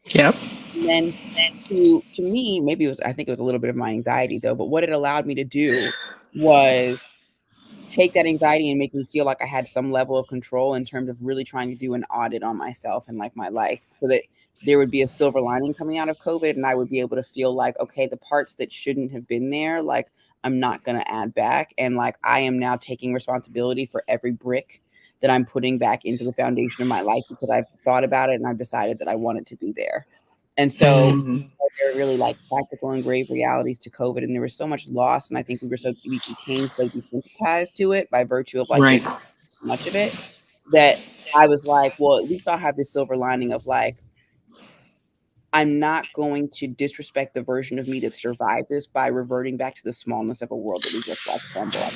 Yep. And then to me, maybe I think it was a little bit of my anxiety though, but what it allowed me to do was take that anxiety and make me feel like I had some level of control in terms of really trying to do an audit on myself and like my life, so that there would be a silver lining coming out of COVID, and I would be able to feel like, okay, the parts that shouldn't have been there, like I'm not going to add back. And like I am now taking responsibility for every brick that I'm putting back into the foundation of my life, because I've thought about it and I've decided that I want it to be there. And so Mm, there are really like practical and grave realities to COVID, and there was so much loss, and I think we became so desensitized to it by virtue of like right. getting much of it, that I was like, well, at least I'll have this silver lining of like, I'm not going to disrespect the version of me that survived this by reverting back to the smallness of a world that we just watched crumble.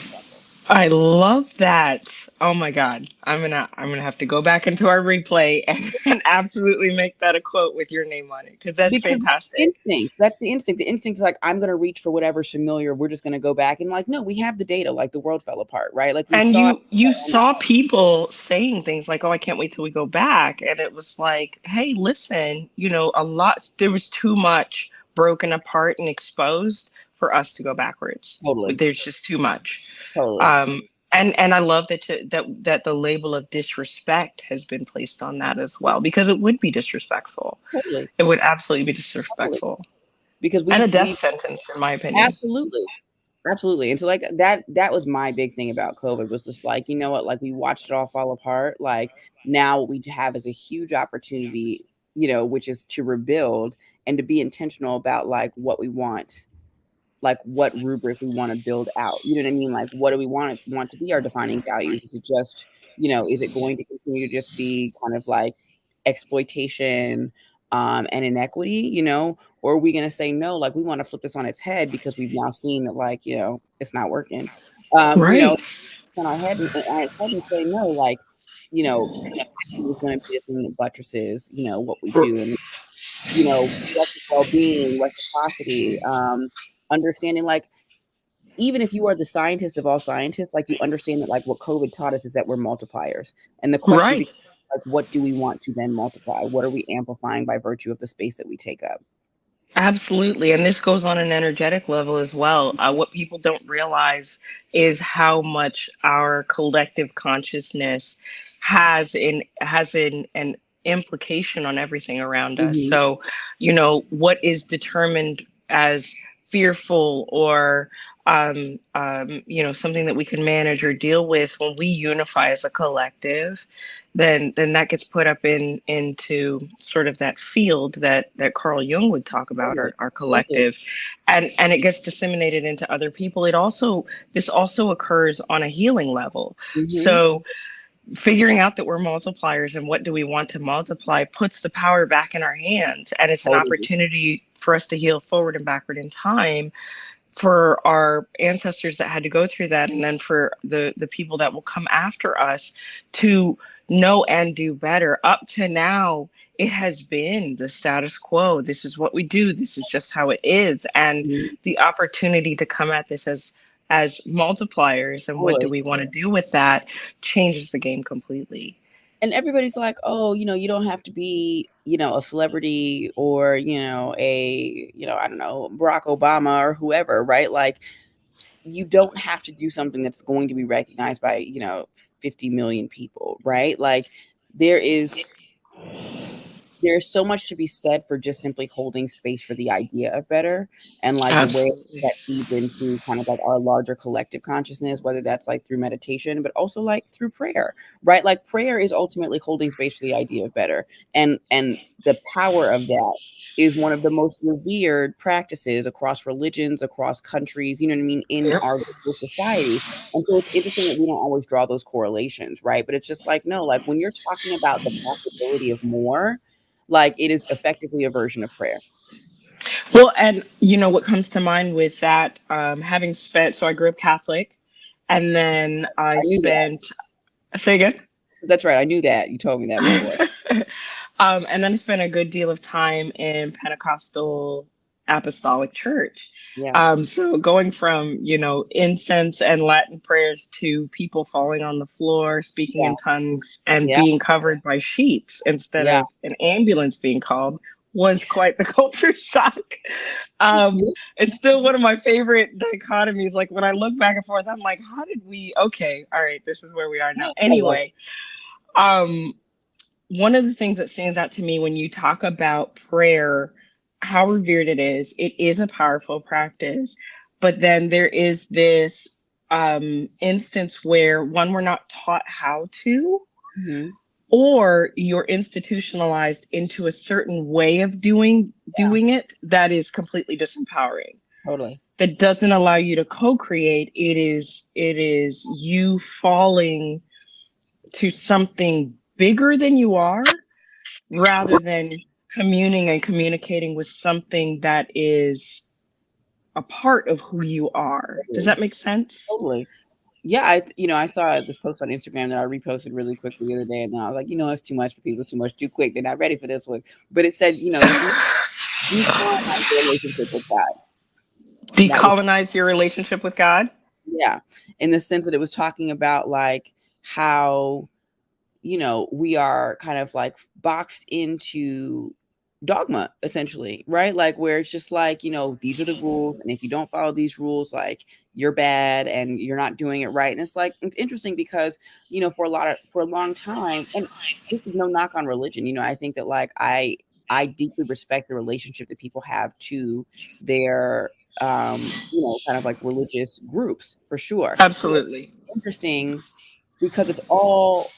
I love that. Oh my God. I'm gonna have to go back into our replay and absolutely make that a quote with your name on it because that's Because that's the fantastic. instinct. That's the instinct. The instinct is like, I'm gonna reach for whatever's familiar. We're just gonna go back and like, no, we have the data. Like the world fell apart, right? Like we And saw it. you saw people saying things like, "Oh, I can't wait till we go back," and it was like, "Hey, listen, a lot. There was too much broken apart and exposed for us to go backwards. Totally, There's just too much." totally, Um, and I love that the label of disrespect has been placed on that as well because it would be disrespectful. totally, It would absolutely be totally. disrespectful Because and a death we sentence, in my opinion. absolutely, absolutely. And so like that was my big thing about COVID, was just like, you know what, like we watched it all fall apart. Like now what we have is a huge opportunity, which is to rebuild and to be intentional about like what we want like what rubric we want to build out. You know what I mean? Like what do we want to be our defining values? Is it just, is it going to continue to just be kind of like exploitation and inequity, or are we going to say no, like we want to flip this on its head because we've now seen that, like, it's not working. Um, you know, Right. on our head and on its head and say no, like, compassion is going to be the thing that buttresses, what we do. And collective well-being, reciprocity, understanding, like, even if you are the scientist of all scientists, like, you understand that, like, what COVID taught us is that we're multipliers. And the question Right. becomes, like, what do we want to then multiply? What are we amplifying by virtue of the space that we take up? Absolutely. And this goes on an energetic level as well. What people don't realize is how much our collective consciousness has an implication on everything around us. Mhm. So, what is determined as fearful or something that we can manage or deal with when we unify as a collective, then that gets put up into sort of that field that Carl Jung would talk about, Totally. our Totally. collective, and it gets disseminated into other people. This also occurs on a healing level. Mhm. So figuring out that we're multipliers and what do we want to multiply puts the power back in our hands, and it's an Totally. opportunity for us to heal forward and backward in time for our ancestors that had to go through that, and then for the people that will come after us to know and do better. Up to now, it has been the status quo. This is what we do, this is just how it is. And Mhm. the opportunity to come at this as multipliers and what do Totally. we want to do with that changes the game completely. And everybody's like, "Oh, you don't have to be, a celebrity or, I don't know, Barack Obama or whoever, right? Like, you don't have to do something that's going to be recognized by, 50 million people, right? Like, there is there's so much to be said for just simply holding space for the idea of better, and like where Absolutely. that feeds into kind of like our larger collective consciousness, whether that's like through meditation, but also like through prayer, right? Like prayer is ultimately holding space for the idea of better. And the power of that is one of the most revered practices across religions, across countries, you know what I mean, in Yep. our local society. And so it's interesting that we don't always draw those correlations, right? But it's just like, no, like when you're talking about the possibility of more, like, it is effectively a version of prayer. Well, and what comes to mind with that, having spent, so I grew up Catholic, and then I I knew that. spent, say again. That's right, I knew that. You told me that before. And then I spent a good deal of time in Pentecostal Apostolic Church. Yeah, So going from, incense and Latin prayers to people falling on the floor, speaking yeah, in tongues, and yeah, being covered by sheets instead yeah. of an ambulance being called was quite the culture shock. Um, it's still one of my favorite dichotomies. Like when I look back and forth, I'm like, how did we, okay, all right, this is where we are now. I love it. Anyway, um, one of the things that stands out to me when you talk about prayer, how revered it is a powerful practice. But then there is this instance where one, we're not taught how to, Mhm. or you're institutionalized into a certain way of Yeah, doing it that is completely disempowering. totally. That doesn't allow you to co-create. It is you falling to something bigger than you are, rather than communing and communicating with something that is a part of who you are. Does Totally, that make sense? totally. Yeah, I saw this post on Instagram that I reposted really quickly the other day, and then I was like, it's too much for people, too much, too quick. They're not ready for this one. But it said, decolonize your relationship with God. That was, Decolonize your relationship with God. yeah, in the sense that it was talking about like how we are kind of like boxed into dogma essentially, right? Like where it's just like, these are the rules, and if you don't follow these rules, like you're bad and you're not doing it right. And it's like, it's interesting because, for a long time, and this is no knock on religion, I think that like I deeply respect the relationship that people have to their kind of like religious groups for sure. Absolutely. Interesting because it's all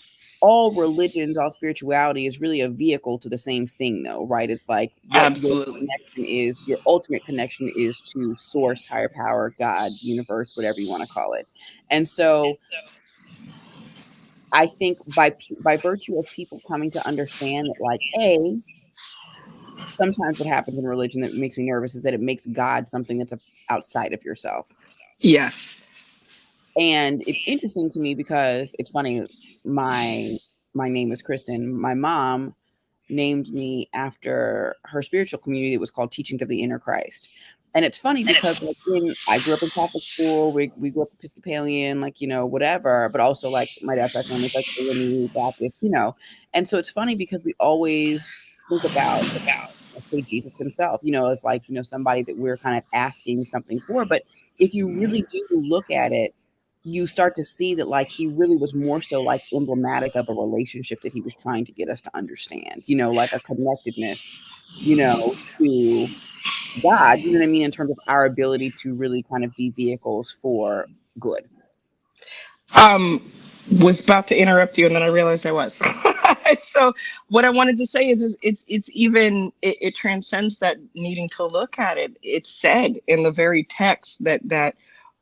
all religions, all spirituality is really a vehicle to the same thing, though, right? It's like what your Absolutely. connection is, your ultimate connection is to source, higher power, God, universe, whatever you want to call it. And so I think by virtue of people coming to understand that, like, sometimes what happens in religion that makes me nervous is that it makes God something that's outside of yourself. Yes. And it's interesting to me because it's funny. My my name is Kristen. My mom named me after her spiritual community. It was called Teachings of the Inner Christ. And it's funny because, like, I grew up in Catholic school. We grew up Episcopalian, like, whatever. But also, like, my dad's side family is like AME Baptist. And so it's funny because we always think about, let's say, Jesus himself, as like, somebody that we're kind of asking something for. But if you really do look at it, you start to see that, like, he really was more so like emblematic of a relationship that he was trying to get us to understand, like a connectedness, to God, you know what I mean, in terms of our ability to really kind of be vehicles for good. Um, was about to interrupt you, and then I realized I was. So what I wanted to say is it's even it transcends that needing to look at it. It's said in the very text that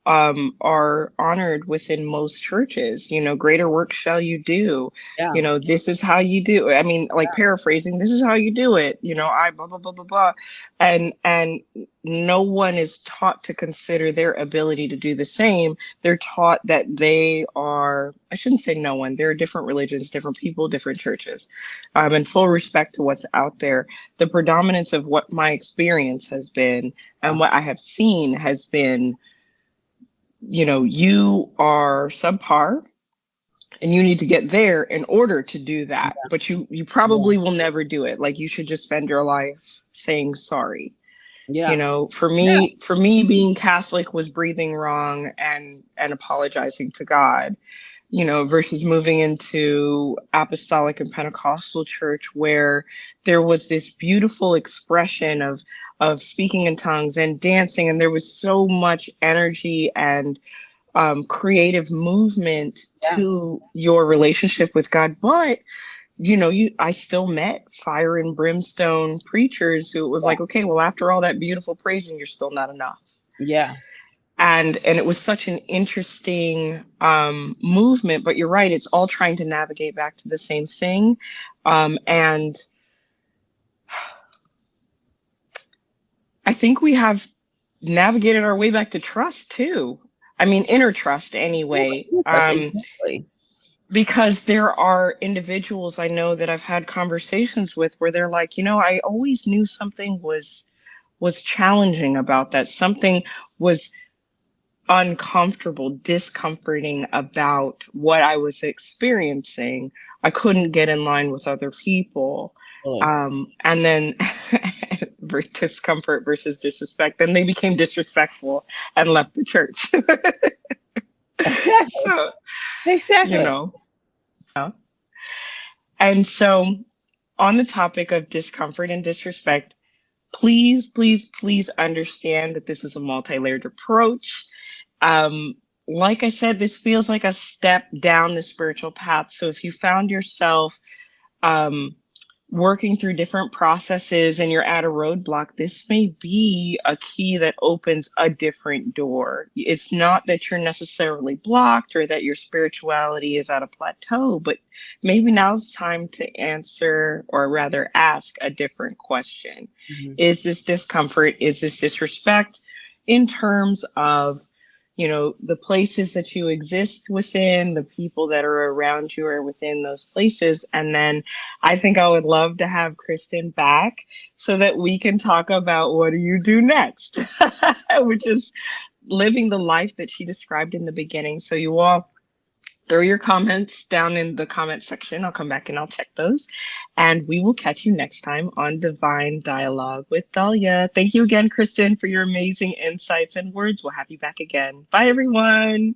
are honored within most churches. Greater work shall you do. Yeah, This is how you do it. I mean, like, paraphrasing, this is how you do it. I blah blah blah blah blah, and no one is taught to consider their ability to do the same. They're taught that they are, I shouldn't say no one, there are different religions, different people, different churches. In full respect to what's out there, the predominance of what my experience has been yeah, and what I have seen has been, you are subpar and you need to get there in order to do that. But you yeah, probably will never do it. Like, you should just spend your life saying sorry. yeah, For yeah, me, being Catholic was breathing wrong and apologizing to God, versus moving into apostolic and Pentecostal church, where there was this beautiful expression of speaking in tongues and dancing, and there was so much energy and creative movement yeah, to your relationship with God. But I still met fire and brimstone preachers who it was yeah, like, okay, well, after all that beautiful praising, you're still not enough. yeah, And it was such an interesting movement. But you're right, it's all trying to navigate back to the same thing. And I think we have navigated our way back to trust too. I mean, inner trust yeah, anyway. yes, exactly. Because there are individuals I know that I've had conversations with where they're like, I always knew something was challenging about that. Something was uncomfortable, discomforting about what I was experiencing. I couldn't get in line with other people. Totally. And then discomfort versus disrespect. Then they became disrespectful and left the church. Exactly. So, you Exactly. know. And so, on the topic of discomfort and disrespect, please, please, please understand that this is a multi-layered approach. Um, like I said, this feels like a step down the spiritual path. So if you found yourself um, working through different processes and you're at a roadblock, this may be a key that opens a different door. It's not that you're necessarily blocked or that your spirituality is at a plateau, but maybe now's time to answer, or rather ask, a different question. Mhm. Is this discomfort? Is this disrespect in terms of the places that you exist within, the people that are around you are within those places? And then I think I would love to have Kristin back so that we can talk about what do you do next, which is living the life that she described in the beginning. So you all throw your comments down in the comment section. I'll come back and I'll check those. And we will catch you next time on Divine Dialogue with Dahlia. Thank you again, Kristin, for your amazing insights and words. We'll have you back again. Bye, everyone.